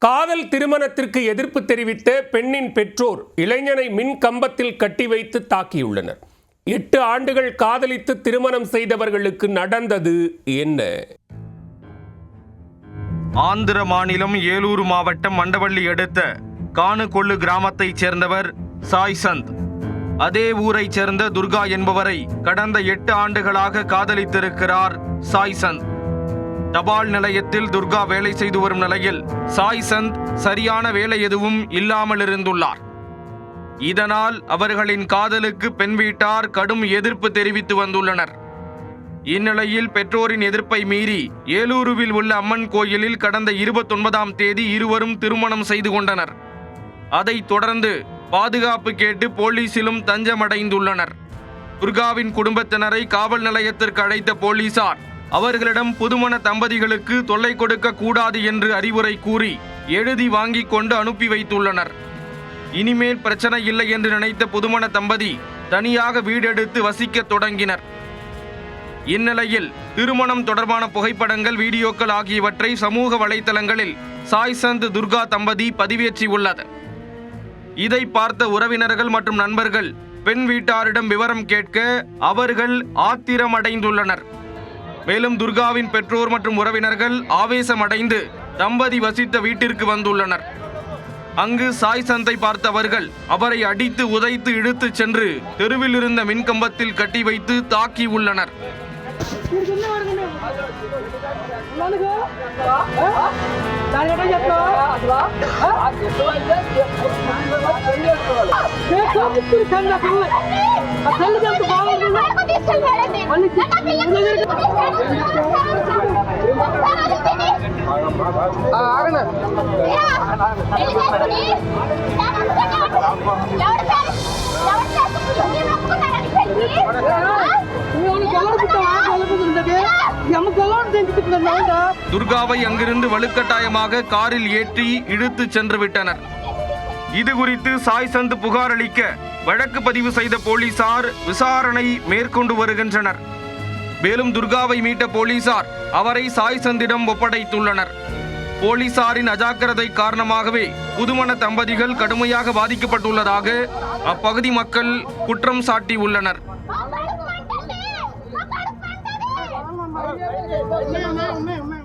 காதல் திருமணத்திற்கு எதிர்ப்பு தெரிவித்த பெண்ணின் பெற்றோர் இளைஞனை மின் கம்பத்தில் கட்டி வைத்து தாக்கியுள்ளனர். 8 ஆண்டுகள் காதலித்து திருமணம் செய்தவர்களுக்கு நடந்தது என்ன? ஆந்திர மாநிலம் ஏலூர் மாவட்டம் மண்டவள்ளி அடுத்த காணுகொள்ளு கிராமத்தைச் சேர்ந்தவர் சாய் சந்த். அதே ஊரைச் சேர்ந்த துர்கா என்பவரை கடந்த 8 ஆண்டுகளாக காதலித்திருக்கிறார் சாய் சந்த். தபால் நிலையத்தில் துர்கா வேலை செய்து வரும் நிலையில் சாய் சந்த் சரியான வேலை எதுவும் இல்லாமல் இருந்துள்ளார். இதனால் அவர்களின் காதலுக்கு பெண் வீட்டார் கடும் எதிர்ப்பு தெரிவித்து வந்துள்ளனர். இந்நிலையில் பெற்றோரின் எதிர்ப்பை மீறி ஏலூருவில் உள்ள அம்மன் கோயிலில் கடந்த 29ஆம் தேதி இருவரும் திருமணம் செய்து கொண்டனர். அதைத் தொடர்ந்து பாதுகாப்பு கேட்டு போலீசிலும் தஞ்சமடைந்துள்ளனர். துர்காவின் குடும்பத்தினரை காவல் நிலையத்திற்கு அழைத்த போலீசார் அவர்களிடம் புதுமண தம்பதிகளுக்கு தொல்லை கொடுக்க கூடாது என்று அறிவுரை கூறி எழுதி வாங்கிக் கொண்டு அனுப்பி வைத்துள்ளனர். இனிமேல் பிரச்சனை இல்லை என்று நினைத்த புதுமண தம்பதி தனியாக வீடெடுத்து வசிக்க தொடங்கினர். இந்நிலையில் திருமணம் தொடர்பான புகைப்படங்கள், வீடியோக்கள் ஆகியவற்றை சமூக வலைதளங்களில் சாய் சந்த் துர்கா தம்பதி பதிவேற்றியுள்ளது. இதை பார்த்த உறவினர்கள் மற்றும் நண்பர்கள் பெண் வீட்டாரிடம் விவரம் கேட்க அவர்கள் ஆத்திரமடைந்துள்ளனர். மேலும் துர்காவின் பெற்றோர் மற்றும் உறவினர்கள் ஆவேசமடைந்து தம்பதி வசித்த வீட்டிற்கு வந்துள்ளனர். அங்கு சாய் சந்தை பார்த்தவர்கள் அவரை அடித்து உதைத்து இழுத்து சென்று தெருவில் இருந்த மின்கம்பத்தில் கட்டி வைத்து தாக்கி உள்ளனர். துர்காவை அங்கிருந்து வலுக்கட்டாயமாக காரில் ஏற்றி இழுத்து சென்று விட்டனர். இது குறித்து சாய் சந்த் புகார் அளிக்க வழக்கு பதிவு செய்த போலீசார் விசாரணை மேற்கொண்டு வருகின்றனர். மேலும் துர்காவை மீட்ட போலீசார் அவரை சாய் சந்திடம் ஒப்படைத்துள்ளனர். போலீசாரின் அஜாக்கிரதை காரணமாகவே புதுமண தம்பதிகள் கடுமையாக பாதிக்கப்பட்டுள்ளதாக அப்பகுதி மக்கள் குற்றம் சாட்டியுள்ளனர்.